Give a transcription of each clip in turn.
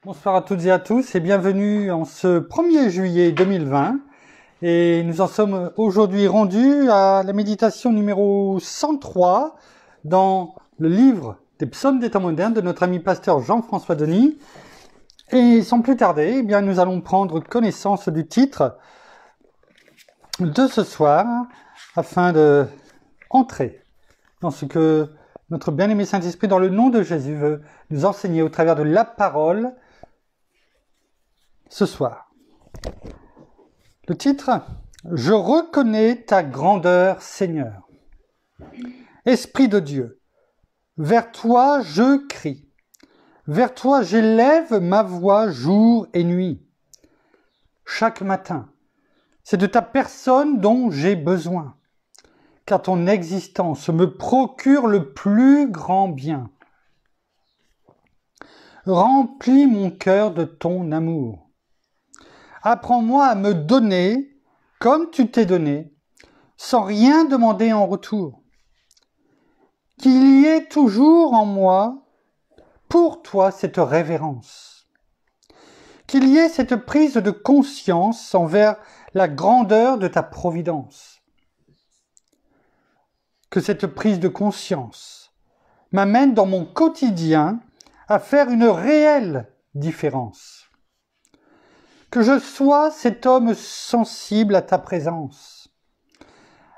Bonsoir à toutes et à tous et bienvenue en ce 1er juillet 2020. Et nous en sommes aujourd'hui rendus à la méditation numéro 103 dans le livre des psaumes des temps modernes de notre ami pasteur Jean-François Denis. Et sans plus tarder, eh bien, nous allons prendre connaissance du titre de ce soir afin de entrer dans ce que notre bien-aimé Saint-Esprit, dans le nom de Jésus, veut nous enseigner au travers de la parole ce soir. Le titre, « Je reconnais ta grandeur, Seigneur. Esprit de Dieu, vers toi je crie. Vers toi j'élève ma voix jour et nuit. Chaque matin, c'est de ta personne dont j'ai besoin, car ton existence me procure le plus grand bien. Remplis mon cœur de ton amour. Apprends-moi à me donner comme tu t'es donné, sans rien demander en retour. Qu'il y ait toujours en moi, pour toi, cette révérence. Qu'il y ait cette prise de conscience envers la grandeur de ta providence. Que cette prise de conscience m'amène dans mon quotidien à faire une réelle différence. Que je sois cet homme sensible à ta présence.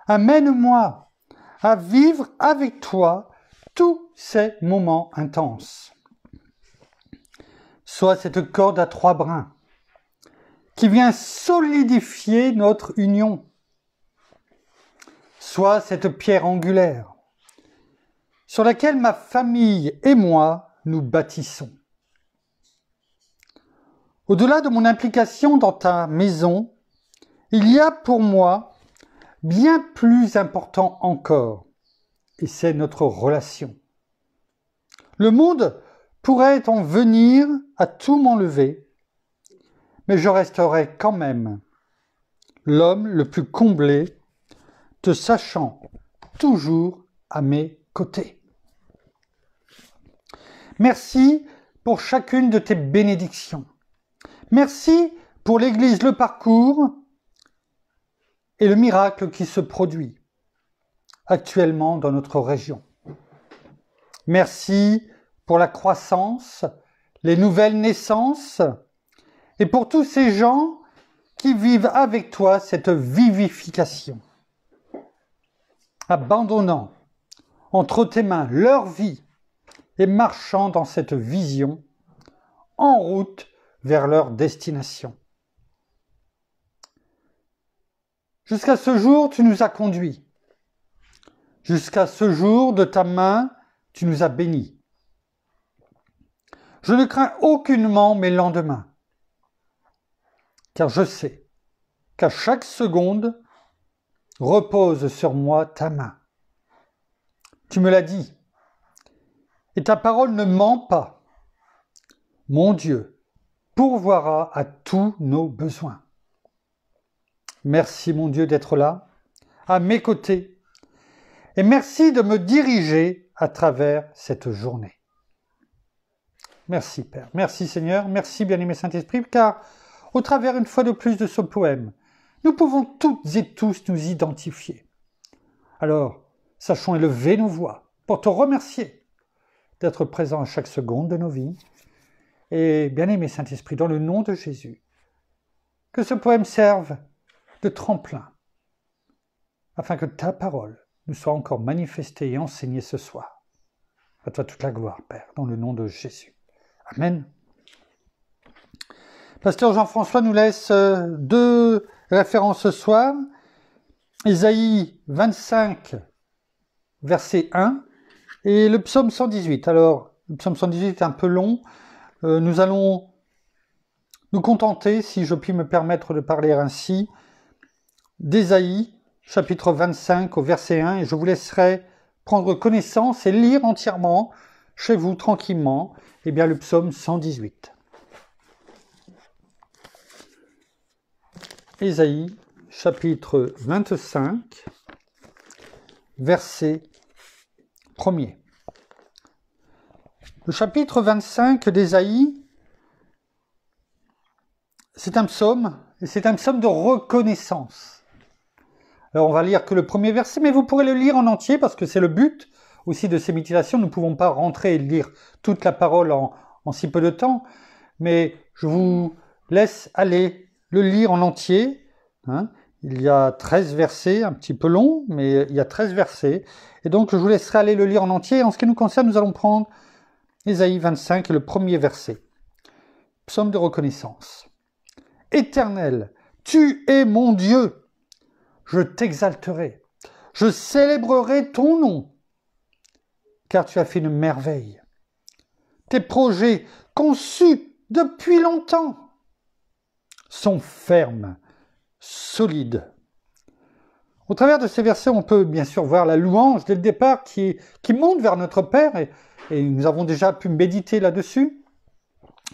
Amène-moi à vivre avec toi tous ces moments intenses. Sois cette corde à 3 brins qui vient solidifier notre union. Sois cette pierre angulaire sur laquelle ma famille et moi nous bâtissons. Au-delà de mon implication dans ta maison, il y a pour moi bien plus important encore, et c'est notre relation. Le monde pourrait en venir à tout m'enlever, mais je resterai quand même l'homme le plus comblé, te sachant toujours à mes côtés. Merci pour chacune de tes bénédictions. Merci pour l'Église, le parcours et le miracle qui se produit actuellement dans notre région. Merci pour la croissance, les nouvelles naissances et pour tous ces gens qui vivent avec toi cette vivification. Abandonnant entre tes mains leur vie et marchant dans cette vision en route vers leur destination. Jusqu'à ce jour, tu nous as conduits. Jusqu'à ce jour, de ta main, tu nous as bénis. Je ne crains aucunement mes lendemains, car je sais qu'à chaque seconde repose sur moi ta main. Tu me l'as dit, et ta parole ne ment pas. Mon Dieu pourvoira à tous nos besoins. Merci mon Dieu d'être là, à mes côtés, et merci de me diriger à travers cette journée. Merci Père, merci Seigneur, merci bien-aimé Saint-Esprit, car au travers une fois de plus de ce poème, nous pouvons toutes et tous nous identifier. Alors, sachons élever nos voix pour te remercier d'être présent à chaque seconde de nos vies. Et bien-aimé Saint-Esprit, dans le nom de Jésus, que ce poème serve de tremplin, afin que ta parole nous soit encore manifestée et enseignée ce soir. À toi toute la gloire, Père, dans le nom de Jésus. Amen. Pasteur Jean-François nous laisse 2 références ce soir. Ésaïe 25, verset 1, et le psaume 118. Alors, le psaume 118 est un peu long. Nous allons nous contenter, si je puis me permettre de parler ainsi, d'Ésaïe, chapitre 25, au verset 1, et je vous laisserai prendre connaissance et lire entièrement, chez vous, tranquillement, le psaume 118. Ésaïe, chapitre 25, verset 1er. Le chapitre 25 d'Ésaïe c'est un psaume, et c'est un psaume de reconnaissance. Alors on va lire que le premier verset, mais vous pourrez le lire en entier, parce que c'est le but aussi de ces méditations. Nous ne pouvons pas rentrer et lire toute la parole en si peu de temps, mais je vous laisse aller le lire en entier. Il y a 13 versets, un petit peu long, mais il y a 13 versets. Et donc je vous laisserai aller le lire en entier. En ce qui nous concerne, nous allons prendre Ésaïe 25, le premier verset. Psaume de reconnaissance. Éternel, tu es mon Dieu. Je t'exalterai. Je célébrerai ton nom, car tu as fait une merveille. Tes projets conçus depuis longtemps sont fermes, solides. Au travers de ces versets, on peut bien sûr voir la louange dès le départ qui monte vers notre Père, et nous avons déjà pu méditer là-dessus.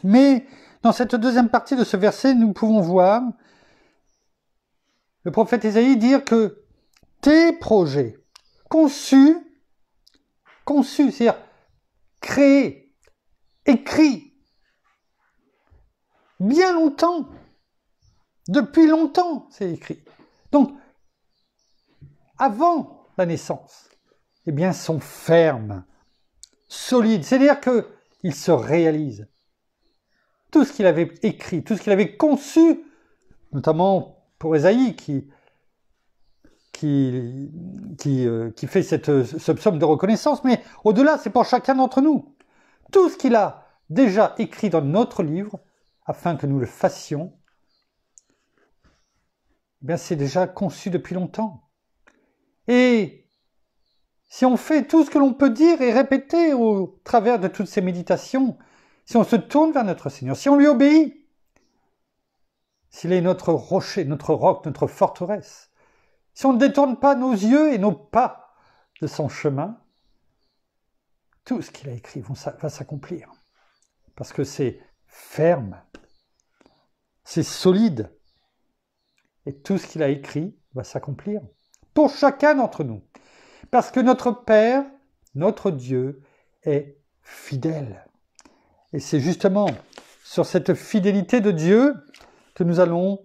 Mais dans cette deuxième partie de ce verset, nous pouvons voir le prophète Ésaïe dire que tes projets conçus, c'est-à-dire créés, écrits, bien longtemps, depuis longtemps, c'est écrit. Donc, avant la naissance, eh bien, sont fermes, solides, c'est-à-dire qu'ils se réalisent. Tout ce qu'il avait écrit, tout ce qu'il avait conçu, notamment pour Ésaïe qui fait ce psaume de reconnaissance, mais au-delà, c'est pour chacun d'entre nous. Tout ce qu'il a déjà écrit dans notre livre, afin que nous le fassions, eh bien, c'est déjà conçu depuis longtemps. Et si on fait tout ce que l'on peut dire et répéter au travers de toutes ces méditations, si on se tourne vers notre Seigneur, si on lui obéit, s'il est notre rocher, notre roc, notre forteresse, si on ne détourne pas nos yeux et nos pas de son chemin, tout ce qu'il a écrit va s'accomplir. Parce que c'est ferme, c'est solide. Et tout ce qu'il a écrit va s'accomplir pour chacun d'entre nous. Parce que notre Père, notre Dieu, est fidèle. Et c'est justement sur cette fidélité de Dieu que nous allons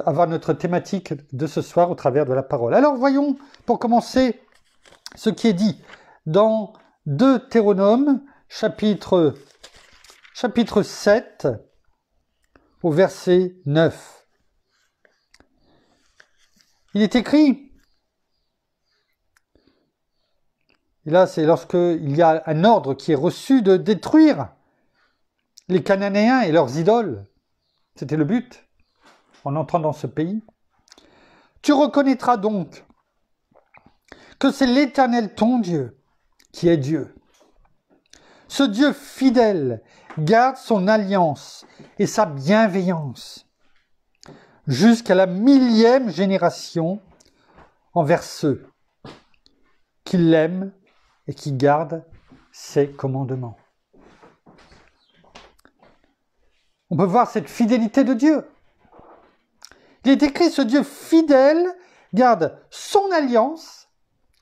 avoir notre thématique de ce soir au travers de la parole. Alors voyons, pour commencer, ce qui est dit dans Deutéronome, chapitre 7, au verset 9. Il est écrit, et là c'est lorsqu'il y a un ordre qui est reçu de détruire les Cananéens et leurs idoles. C'était le but, en entrant dans ce pays. Tu reconnaîtras donc que c'est l'Éternel ton Dieu qui est Dieu. Ce Dieu fidèle garde son alliance et sa bienveillance jusqu'à la 1000e génération envers ceux qui l'aiment et qui gardent ses commandements. On peut voir cette fidélité de Dieu. Il est écrit, ce Dieu fidèle garde son alliance,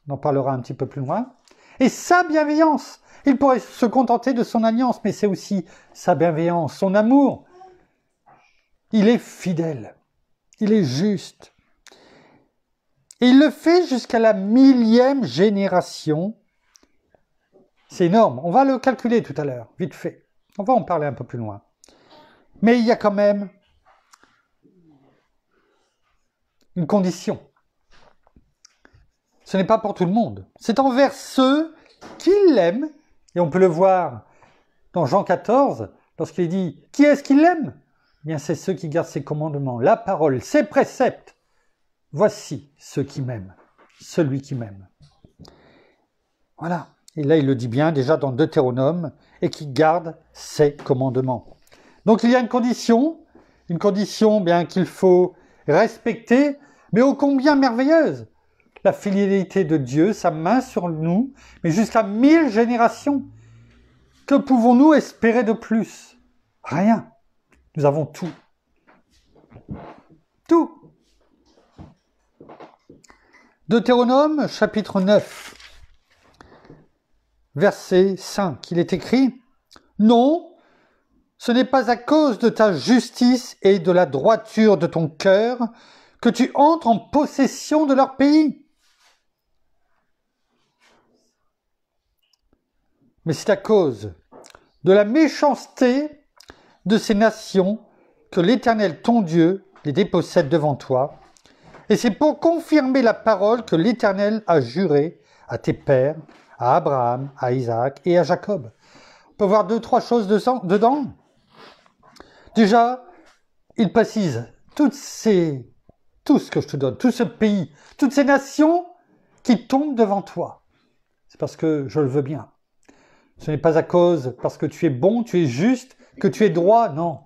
on en parlera un petit peu plus loin, et sa bienveillance. Il pourrait se contenter de son alliance, mais c'est aussi sa bienveillance, son amour. Il est fidèle, il est juste. Et il le fait jusqu'à la 1000e génération. C'est énorme, on va le calculer tout à l'heure, vite fait. On va en parler un peu plus loin. Mais il y a quand même une condition. Ce n'est pas pour tout le monde. C'est envers ceux qui l'aiment. Et on peut le voir dans Jean 14, lorsqu'il dit « Qui est-ce qui l'aime ?» Eh bien, c'est ceux qui gardent ses commandements, la parole, ses préceptes. Voici ceux qui m'aiment, celui qui m'aime. Voilà. Et là, il le dit bien déjà dans Deutéronome, et qui garde ses commandements. Donc, il y a une condition bien qu'il faut respecter, mais ô combien merveilleuse. La fidélité de Dieu, sa main sur nous, mais jusqu'à 1000 générations. Que pouvons-nous espérer de plus? Rien. Nous avons tout. Tout. Deutéronome, chapitre 9, verset 5. Il est écrit « Non, Ce n'est pas à cause de ta justice et de la droiture de ton cœur que tu entres en possession de leur pays. Mais c'est à cause de la méchanceté de ces nations que l'Éternel, ton Dieu, les dépossède devant toi. Et c'est pour confirmer la parole que l'Éternel a juré à tes pères, à Abraham, à Isaac et à Jacob. On peut voir 2-3 choses dedans. Déjà, il précise tout ce que je te donne, tout ce pays, toutes ces nations qui tombent devant toi. C'est parce que je le veux bien. Ce n'est pas parce que tu es bon, tu es juste, que tu es droit, non.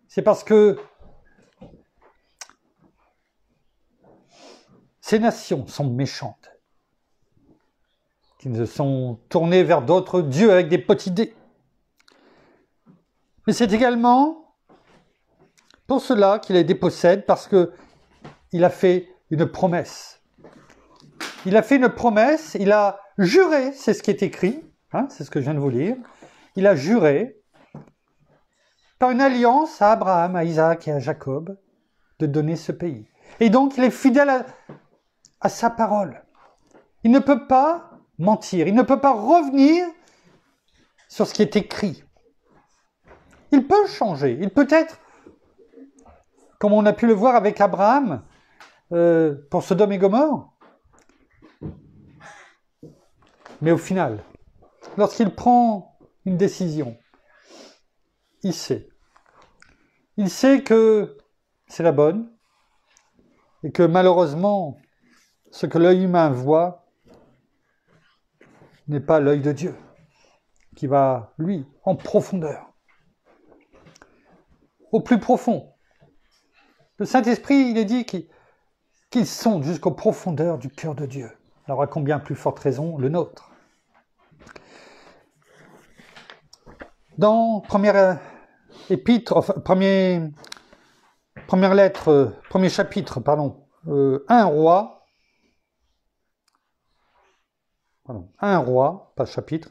C'est parce que ces nations sont méchantes, qui se sont tournées vers d'autres dieux avec des potes idées. Mais c'est également pour cela qu'il les dépossède, parce qu'il a fait une promesse. Il a fait une promesse, il a juré, c'est ce qui est écrit, c'est ce que je viens de vous lire. Il a juré, par une alliance à Abraham, à Isaac et à Jacob, de donner ce pays. Et donc il est fidèle à sa parole. Il ne peut pas mentir, il ne peut pas revenir sur ce qui est écrit. Il peut changer, il peut être, comme on a pu le voir avec Abraham, pour Sodome et Gomorrhe. Mais au final, lorsqu'il prend une décision, il sait. Il sait que c'est la bonne et que malheureusement, ce que l'œil humain voit n'est pas l'œil de Dieu, qui va, lui, en profondeur. Au plus profond. Le Saint-Esprit, il est dit qu'il sonde jusqu'aux profondeurs du cœur de Dieu. Alors à combien plus forte raison le nôtre. Dans première chapitre,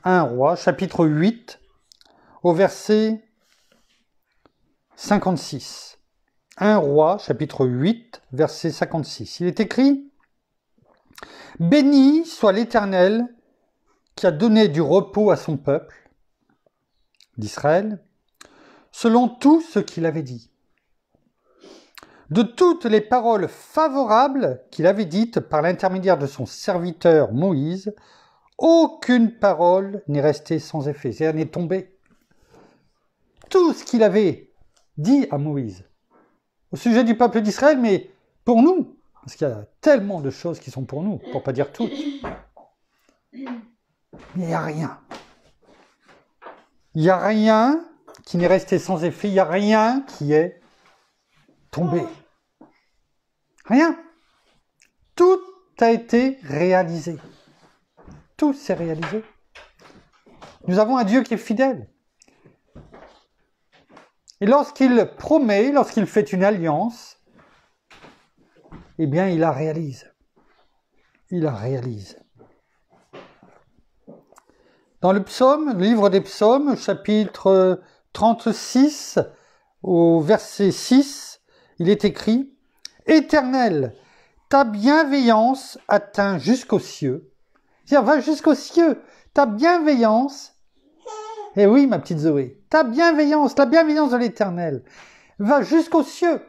1 roi, chapitre 8, au verset 56. 1 roi, chapitre 8, verset 56. Il est écrit « Béni soit l'Éternel qui a donné du repos à son peuple, d'Israël, selon tout ce qu'il avait dit. De toutes les paroles favorables qu'il avait dites par l'intermédiaire de son serviteur Moïse, aucune parole n'est restée sans effet, c'est-à-dire n'est tombée. Tout ce qu'il avait dit à Moïse, au sujet du peuple d'Israël, mais pour nous, parce qu'il y a tellement de choses qui sont pour nous, pour ne pas dire toutes, mais il n'y a rien. Il n'y a rien qui n'est resté sans effet, il n'y a rien qui est tombé. Rien. Tout a été réalisé. Tout s'est réalisé. Nous avons un Dieu qui est fidèle. Et lorsqu'il promet, lorsqu'il fait une alliance, eh bien, il la réalise. Il la réalise. Dans le psaume, le livre des psaumes, chapitre 36, au verset 6, il est écrit « Éternel, ta bienveillance atteint jusqu'aux cieux. » C'est-à-dire, va jusqu'aux cieux. Ta bienveillance, eh oui, ma petite Zoé, ta bienveillance, la bienveillance de l'Éternel, va jusqu'aux cieux.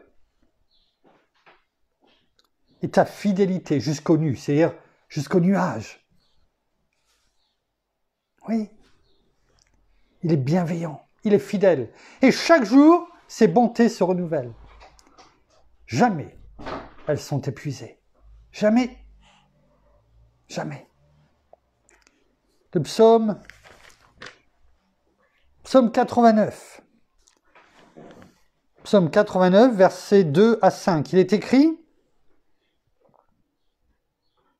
Et ta fidélité jusqu'aux nues, c'est-à-dire jusqu'aux nuages. Oui, il est bienveillant, il est fidèle. Et chaque jour, ses bontés se renouvellent. Jamais elles sont épuisées. Jamais. Jamais. Le psaume 89. Psaume 89, versets 2 à 5. Il est écrit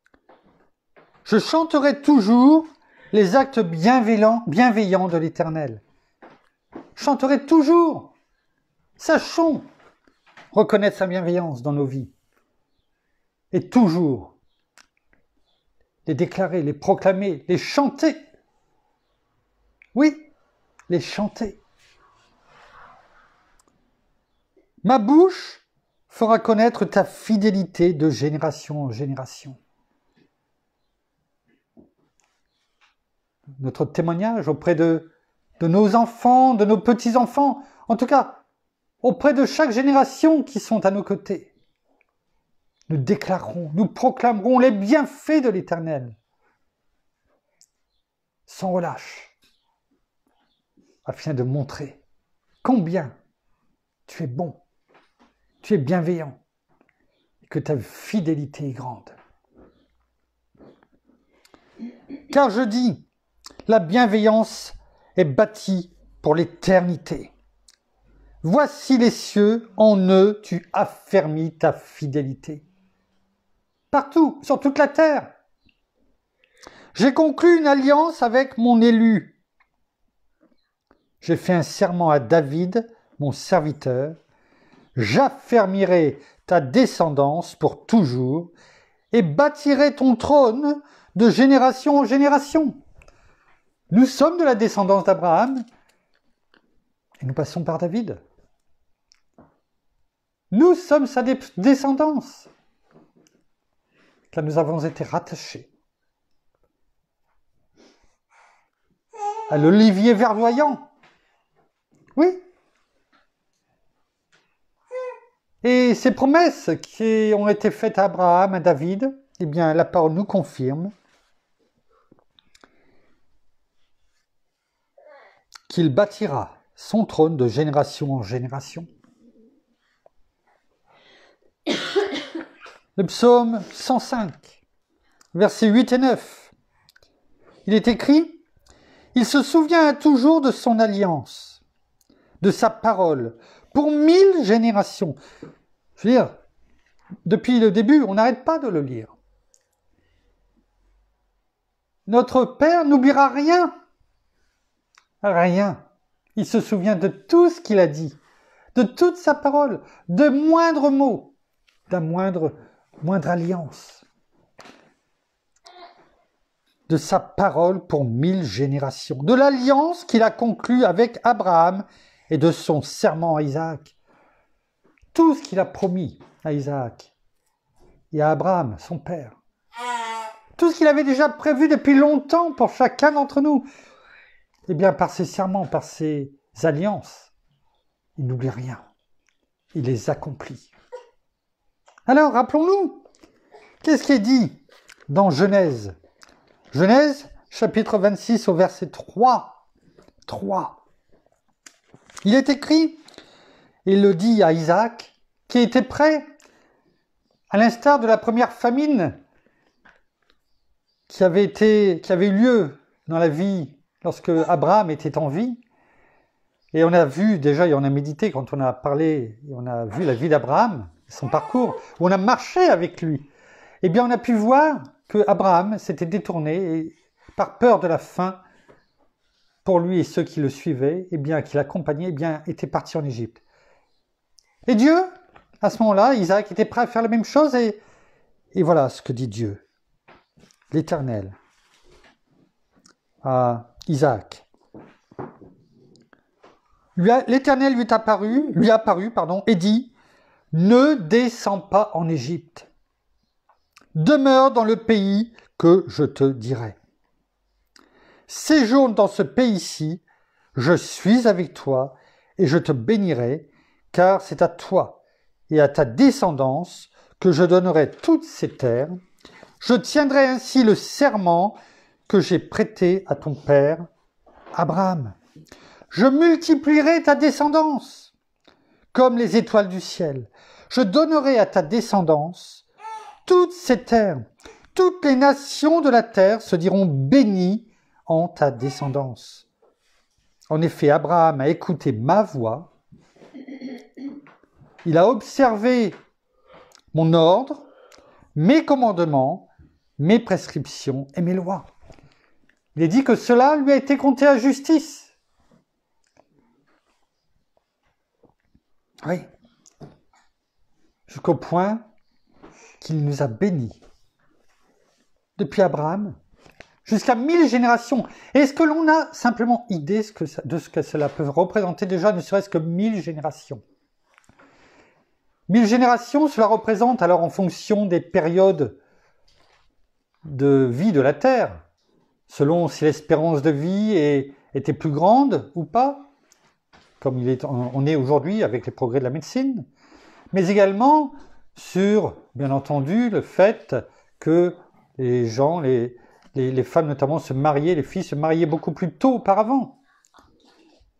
« Je chanterai toujours les actes bienveillants de l'Éternel. Chanterai toujours. Sachons reconnaître sa bienveillance dans nos vies. Et toujours les déclarer, les proclamer, les chanter. Oui, les chanter. Ma bouche fera connaître ta fidélité de génération en génération. Notre témoignage auprès de nos enfants, de nos petits-enfants, en tout cas, auprès de chaque génération qui sont à nos côtés. Nous déclarerons, nous proclamerons les bienfaits de l'Éternel, sans relâche, afin de montrer combien tu es bon, tu es bienveillant, et que ta fidélité est grande. Car je dis, la bienveillance est bâtie pour l'éternité. Voici les cieux, en eux tu affermis ta fidélité. Partout, sur toute la terre. J'ai conclu une alliance avec mon élu. J'ai fait un serment à David, mon serviteur. J'affermirai ta descendance pour toujours et bâtirai ton trône de génération en génération. Nous sommes de la descendance d'Abraham et nous passons par David. Nous sommes sa descendance, car nous avons été rattachés à l'olivier verdoyant. Oui. Et ces promesses qui ont été faites à Abraham, à David, eh bien, la parole nous confirme qu'il bâtira son trône de génération en génération. Le psaume 105, versets 8 et 9. Il est écrit, « Il se souvient toujours de son alliance, de sa parole, pour 1000 générations. » Je veux dire, depuis le début, on n'arrête pas de le lire. Notre Père n'oubliera rien. Rien. Il se souvient de tout ce qu'il a dit, de toute sa parole, de moindres mots, d'un moindre alliance, de sa parole pour 1000 générations, de l'alliance qu'il a conclue avec Abraham et de son serment à Isaac. Tout ce qu'il a promis à Isaac et à Abraham, son père. Tout ce qu'il avait déjà prévu depuis longtemps pour chacun d'entre nous. Eh bien, par ses serments, par ses alliances, il n'oublie rien. Il les accomplit. Alors, rappelons-nous, qu'est-ce qui est dit dans Genèse ? Genèse, chapitre 26, au verset 3. 3. Il est écrit, il le dit à Isaac, qui était prêt, à l'instar de la première famine qui avait eu lieu dans la vie lorsque Abraham était en vie. Et on a vu déjà, et on a médité quand on a parlé, et on a vu la vie d'Abraham, son parcours, où on a marché avec lui. Eh bien, on a pu voir que Abraham s'était détourné et, par peur de la faim, pour lui et ceux qui le suivaient, eh bien, qui l'accompagnaient, eh bien, était parti en Égypte. Et Dieu, à ce moment-là, Isaac était prêt à faire la même chose, et voilà ce que dit Dieu, l'Éternel, à Isaac. L'Éternel lui a apparu, et dit, « Ne descends pas en Égypte. Demeure dans le pays que je te dirai. Séjourne dans ce pays-ci, je suis avec toi, et je te bénirai, car c'est à toi et à ta descendance que je donnerai toutes ces terres. Je tiendrai ainsi le serment que j'ai prêté à ton père, Abraham. Je multiplierai ta descendance comme les étoiles du ciel. Je donnerai à ta descendance toutes ces terres. Toutes les nations de la terre se diront bénies en ta descendance. En effet, Abraham a écouté ma voix. Il a observé mon ordre, mes commandements, mes prescriptions et mes lois. Il est dit que cela lui a été compté à justice. Oui. Jusqu'au point qu'il nous a bénis. Depuis Abraham, jusqu'à 1000 générations. Est-ce que l'on a simplement idée de ce que cela peut représenter déjà, ne serait-ce que 1000 générations ? 1000 générations, cela représente alors en fonction des périodes de vie de la Terre, selon si l'espérance de vie était plus grande ou pas, comme on est aujourd'hui avec les progrès de la médecine, mais également sur, bien entendu, le fait que les gens, les femmes notamment se mariaient, les filles se mariaient beaucoup plus tôt auparavant.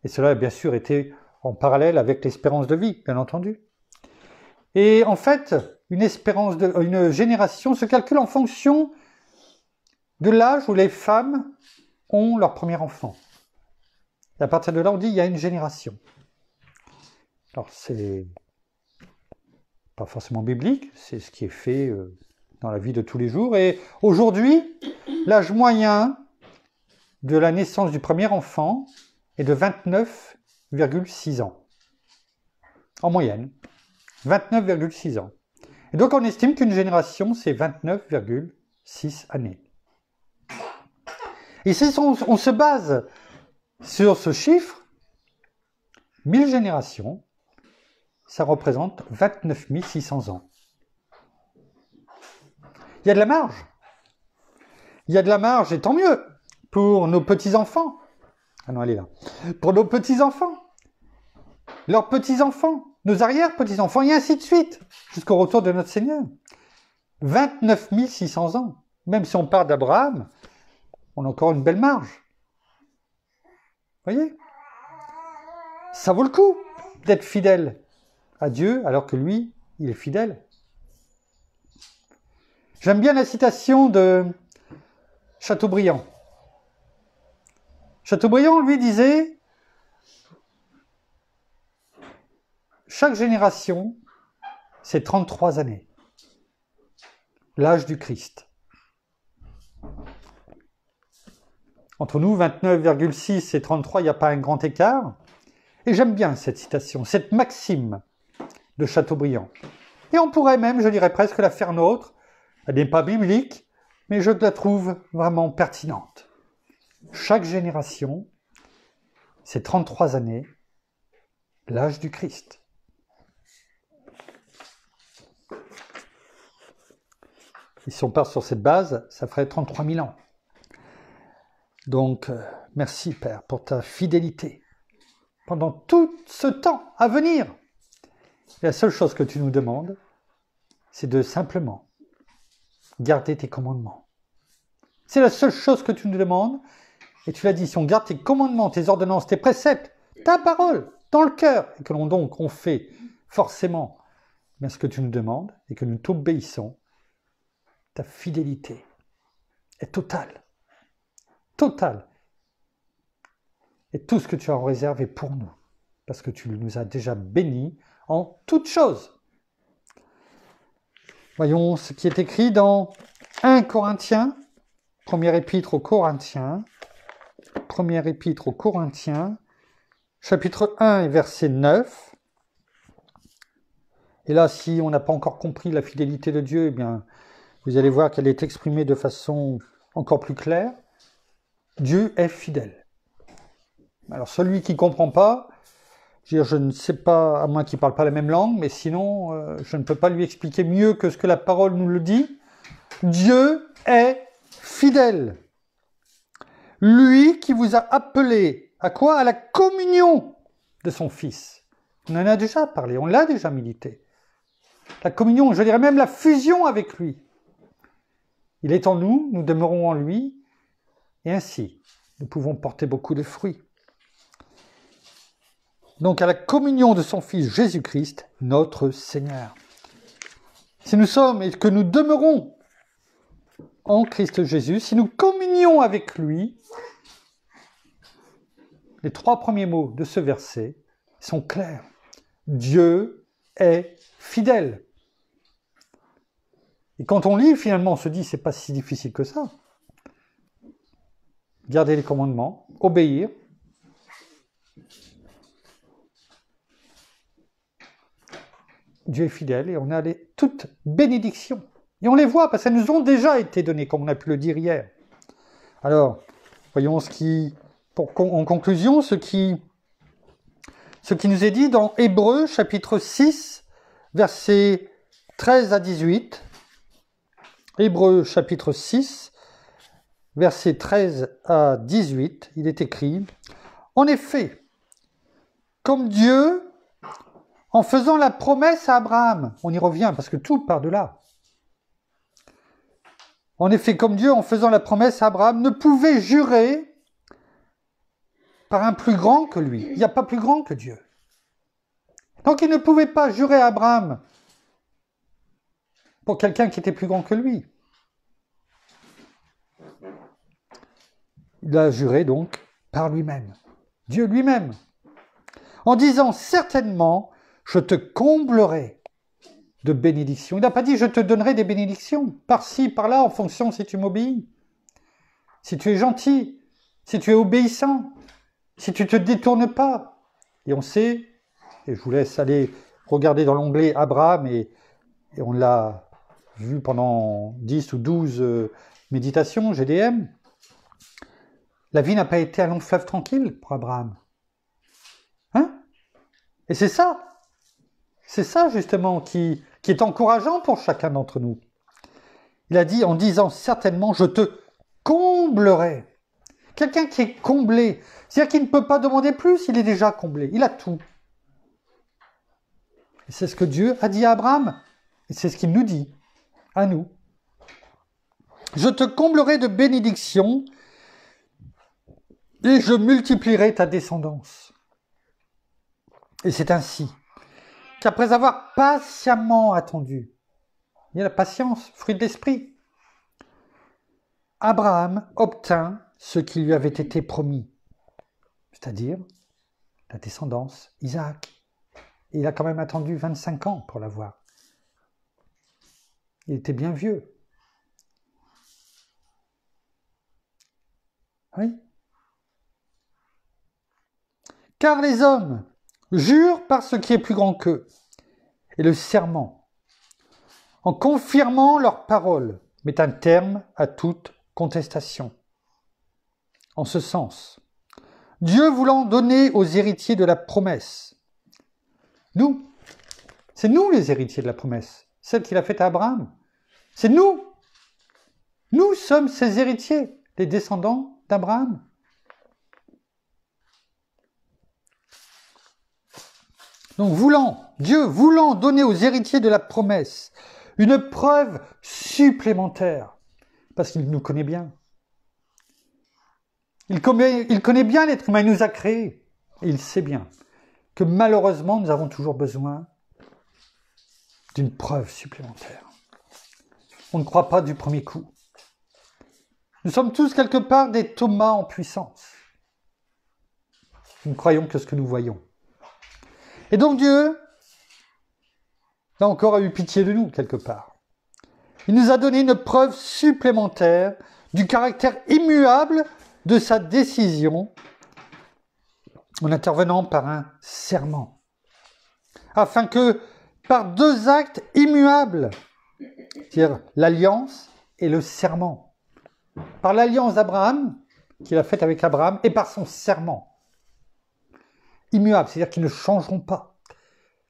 Et cela a bien sûr été en parallèle avec l'espérance de vie, bien entendu. Et en fait, une génération se calcule en fonction de l'âge où les femmes ont leur premier enfant. Et à partir de là, on dit il y a une génération. Alors, c'est pas forcément biblique, c'est ce qui est fait dans la vie de tous les jours. Et aujourd'hui, l'âge moyen de la naissance du premier enfant est de 29,6 ans. En moyenne, 29,6 ans. Et donc, on estime qu'une génération, c'est 29,6 années. Et si on se base sur ce chiffre, 1000 générations, ça représente 29 600 ans. Il y a de la marge. Il y a de la marge, et tant mieux, pour nos petits-enfants. Ah non, elle est là. Pour nos petits-enfants, leurs petits-enfants, nos arrière-petits-enfants, et ainsi de suite, jusqu'au retour de notre Seigneur. 29 600 ans. Même si on part d'Abraham, on a encore une belle marge. Vous voyez ? Ça vaut le coup d'être fidèle à Dieu, alors que lui, il est fidèle. J'aime bien la citation de Chateaubriand. Chateaubriand, lui, disait « Chaque génération, c'est 33 années. L'âge du Christ. » Entre nous, 29,6 et 33, il n'y a pas un grand écart. Et j'aime bien cette citation, cette maxime de Chateaubriand. Et on pourrait même, je dirais presque, la faire nôtre. Elle n'est pas biblique, mais je la trouve vraiment pertinente. Chaque génération, c'est 33 années, l'âge du Christ. Et si on part sur cette base, ça ferait 33 000 ans. Donc, merci Père pour ta fidélité pendant tout ce temps à venir. Et la seule chose que tu nous demandes, c'est de simplement garder tes commandements. C'est la seule chose que tu nous demandes. Et tu l'as dit, si on garde tes commandements, tes ordonnances, tes préceptes, ta parole dans le cœur, et que on fait forcément bien ce que tu nous demandes, et que nous t'obéissons, ta fidélité est totale. Totale. Et tout ce que tu as en réserve est pour nous, parce que tu nous as déjà bénis en toutes choses. Voyons ce qui est écrit dans 1 Corinthiens, première épître aux Corinthiens, chapitre 1 et verset 9. Et là, si on n'a pas encore compris la fidélité de Dieu, eh bien, vous allez voir qu'elle est exprimée de façon encore plus claire. Dieu est fidèle. Alors celui qui ne comprend pas, je ne sais pas, à moins qu'il ne parle pas la même langue, mais sinon, je ne peux pas lui expliquer mieux que ce que la parole nous le dit. Dieu est fidèle. Lui qui vous a appelé à quoi ? À la communion de son Fils. On en a déjà parlé, on l'a déjà médité. La communion, je dirais même la fusion avec lui. Il est en nous, nous demeurons en lui, et ainsi, nous pouvons porter beaucoup de fruits. Donc à la communion de son Fils Jésus-Christ, notre Seigneur. Si nous sommes et que nous demeurons en Christ Jésus, si nous communions avec lui, les 3 premiers mots de ce verset sont clairs. Dieu est fidèle. Et quand on lit, finalement, on se dit, c'est pas si difficile que ça. Garder les commandements, obéir. Dieu est fidèle et on a toutes bénédictions. Et on les voit parce qu'elles nous ont déjà été données, comme on a pu le dire hier. Alors, voyons en conclusion, ce qui nous est dit dans Hébreux chapitre 6, versets 13 à 18. Hébreux chapitre 6, versets 13 à 18, il est écrit « En effet, comme Dieu, en faisant la promesse à Abraham, on y revient parce que tout part de là. En effet, comme Dieu, en faisant la promesse à Abraham, ne pouvait jurer par un plus grand que lui. Il n'y a pas plus grand que Dieu. Donc il ne pouvait pas jurer à Abraham pour quelqu'un qui était plus grand que lui. Il a juré donc par lui-même, Dieu lui-même, en disant certainement, je te comblerai de bénédictions. Il n'a pas dit je te donnerai des bénédictions, par-ci, par-là, en fonction si tu m'obéis, si tu es gentil, si tu es obéissant, si tu ne te détournes pas. Et on sait, et je vous laisse aller regarder dans l'onglet Abraham, et on l'a vu pendant 10 ou 12 méditations, GDM, la vie n'a pas été un long fleuve tranquille pour Abraham. Hein? Et c'est ça justement qui est encourageant pour chacun d'entre nous. Il a dit en disant certainement, je te comblerai. Quelqu'un qui est comblé, c'est-à-dire qu'il ne peut pas demander plus, il est déjà comblé, il a tout. Et c'est ce que Dieu a dit à Abraham, et c'est ce qu'il nous dit à nous. Je te comblerai de bénédictions, et je multiplierai ta descendance. Et c'est ainsi qu'après avoir patiemment attendu, il y a la patience, fruit de l'esprit, Abraham obtint ce qui lui avait été promis, c'est-à-dire la descendance, Isaac. Et il a quand même attendu 25 ans pour l'avoir. Il était bien vieux. Oui. Car les hommes jurent par ce qui est plus grand qu'eux, et le serment, en confirmant leur parole, met un terme à toute contestation. En ce sens, Dieu voulant donner aux héritiers de la promesse, c'est nous les héritiers de la promesse, celle qu'il a faite à Abraham, c'est nous. Nous sommes ses héritiers, les descendants d'Abraham. Donc Dieu voulant donner aux héritiers de la promesse une preuve supplémentaire, parce qu'il nous connaît bien. Il connaît bien l'être humain, il nous a créés. Et il sait bien que malheureusement, nous avons toujours besoin d'une preuve supplémentaire. On ne croit pas du premier coup. Nous sommes tous quelque part des Thomas en puissance. Nous ne croyons que ce que nous voyons. Et donc Dieu, là encore, a eu pitié de nous quelque part. Il nous a donné une preuve supplémentaire du caractère immuable de sa décision en intervenant par un serment. Afin que, par deux actes immuables, c'est-à-dire l'alliance et le serment, par l'alliance d'Abraham, qu'il a faite avec Abraham, et par son serment, immuables, c'est-à-dire qui ne changeront pas,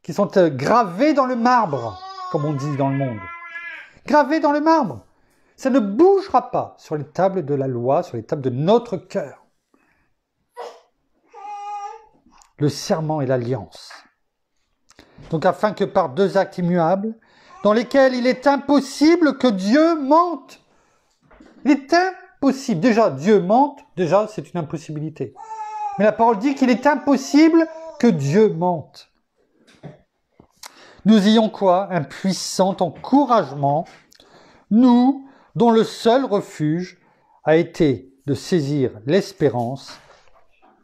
qui sont gravés dans le marbre, comme on dit dans le monde. Gravés dans le marbre. Ça ne bougera pas sur les tables de la loi, sur les tables de notre cœur. Le serment et l'alliance. Donc afin que par deux actes immuables, dans lesquels il est impossible que Dieu mente. Il est impossible. Déjà, Dieu mente, déjà c'est une impossibilité. Mais la parole dit qu'il est impossible que Dieu mente. Nous ayons quoi? Un puissant encouragement, nous, dont le seul refuge a été de saisir l'espérance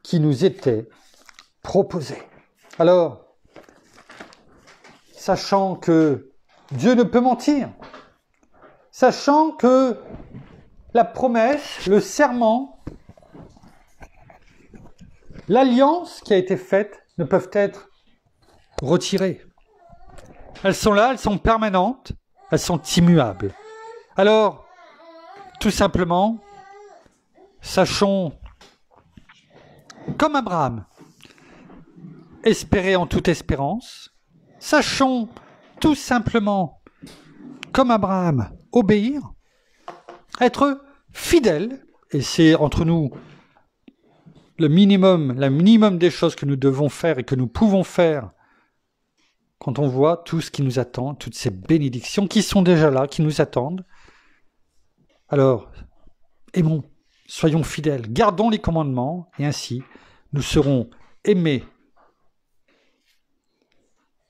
qui nous était proposée. Alors, sachant que Dieu ne peut mentir, sachant que la promesse, le serment, l'alliance qui a été faite ne peuvent être retirées. Elles sont là, elles sont permanentes, elles sont immuables. Alors, tout simplement, sachons, comme Abraham, espérer en toute espérance. Sachons tout simplement, comme Abraham, obéir, être fidèle, et c'est entre nous le minimum des choses que nous devons faire et que nous pouvons faire quand on voit tout ce qui nous attend, toutes ces bénédictions qui sont déjà là, qui nous attendent. Alors, aimons, soyons fidèles, gardons les commandements, et ainsi, nous serons aimés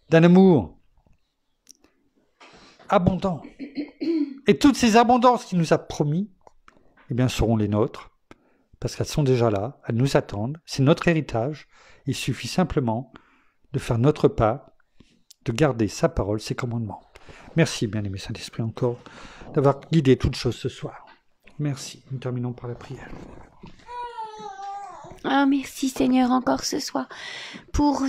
d'un amour abondant. Et toutes ces abondances qu'il nous a promis, eh bien, seront les nôtres, parce qu'elles sont déjà là, elles nous attendent, c'est notre héritage. Il suffit simplement de faire notre part, de garder sa parole, ses commandements. Merci, bien-aimé Saint-Esprit, encore, d'avoir guidé toutes choses ce soir. Merci. Nous terminons par la prière. Ah, merci Seigneur encore ce soir pour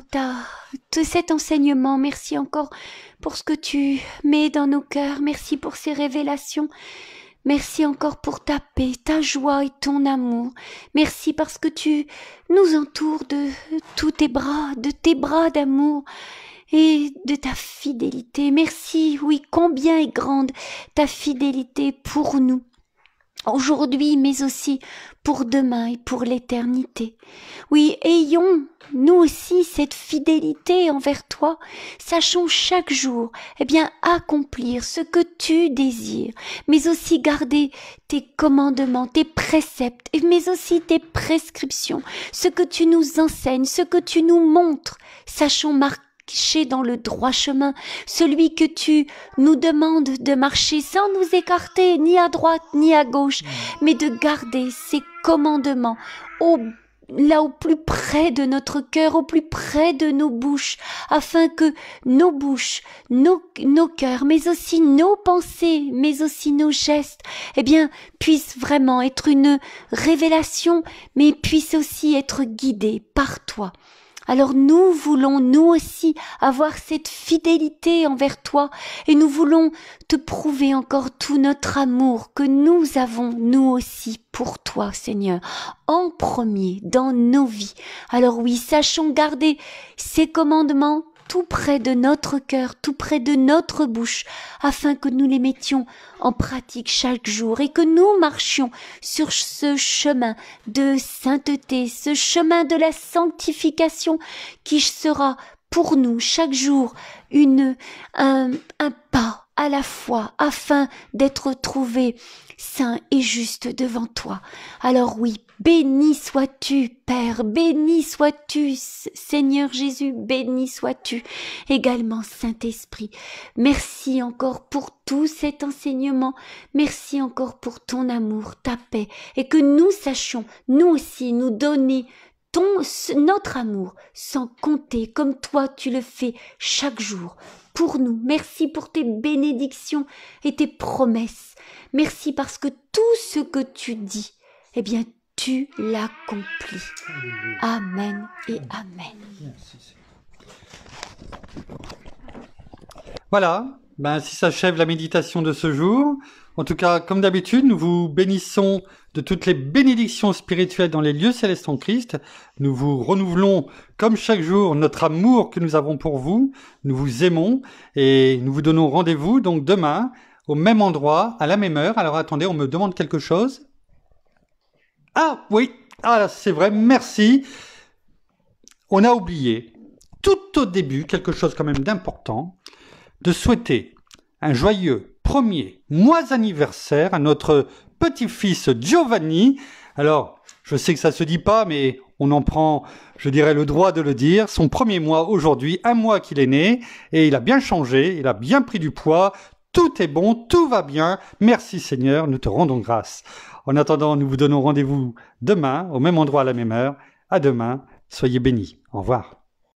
tout cet enseignement. Merci encore pour ce que tu mets dans nos cœurs. Merci pour ces révélations. Merci encore pour ta paix, ta joie et ton amour. Merci parce que tu nous entoures de tous tes bras d'amour et de ta fidélité. Merci, oui, combien est grande ta fidélité pour nous. Aujourd'hui, mais aussi pour demain et pour l'éternité. Oui, ayons, nous aussi, cette fidélité envers toi. Sachons chaque jour, accomplir ce que tu désires, mais aussi garder tes commandements, tes préceptes, mais aussi tes prescriptions, ce que tu nous enseignes, ce que tu nous montres. Sachons marcher dans le droit chemin, celui que tu nous demandes de marcher sans nous écarter ni à droite ni à gauche, mais de garder ces commandements là au plus près de notre cœur, au plus près de nos bouches, afin que nos bouches, nos cœurs, mais aussi nos pensées, mais aussi nos gestes, puissent vraiment être une révélation, mais puissent aussi être guidés par toi. Alors nous voulons, nous aussi, avoir cette fidélité envers toi et nous voulons te prouver encore tout notre amour que nous avons, nous aussi, pour toi, Seigneur, en premier dans nos vies. Alors oui, sachons garder ces commandements tout près de notre cœur, tout près de notre bouche, afin que nous les mettions en pratique chaque jour et que nous marchions sur ce chemin de sainteté, ce chemin de la sanctification qui sera pour nous chaque jour un pas à la fois afin d'être trouvés saints et justes devant toi. Alors oui, béni sois-tu, Père, béni sois-tu, Seigneur Jésus, béni sois-tu, également Saint-Esprit. Merci encore pour tout cet enseignement, merci encore pour ton amour, ta paix, et que nous sachions, nous aussi, nous donner notre amour sans compter, comme toi tu le fais chaque jour pour nous. Merci pour tes bénédictions et tes promesses. Merci parce que tout ce que tu dis, tu l'accomplis. Amen et amen. Merci. Voilà, ainsi s'achève la méditation de ce jour. En tout cas, comme d'habitude, nous vous bénissons de toutes les bénédictions spirituelles dans les lieux célestes en Christ. Nous vous renouvelons, comme chaque jour, notre amour que nous avons pour vous. Nous vous aimons et nous vous donnons rendez-vous donc demain, au même endroit, à la même heure. Alors attendez, on me demande quelque chose. Ah oui, c'est vrai, merci. On a oublié, tout au début, quelque chose quand même d'important, de souhaiter un joyeux premier mois anniversaire à notre petit-fils Giovanni. Alors, je sais que ça se dit pas, mais on en prend, je dirais, le droit de le dire. Son premier mois aujourd'hui, un mois qu'il est né, et il a bien changé, il a bien pris du poids. Tout est bon, tout va bien. Merci Seigneur, nous te rendons grâce. En attendant, nous vous donnons rendez-vous demain, au même endroit, à la même heure. À demain, soyez bénis. Au revoir.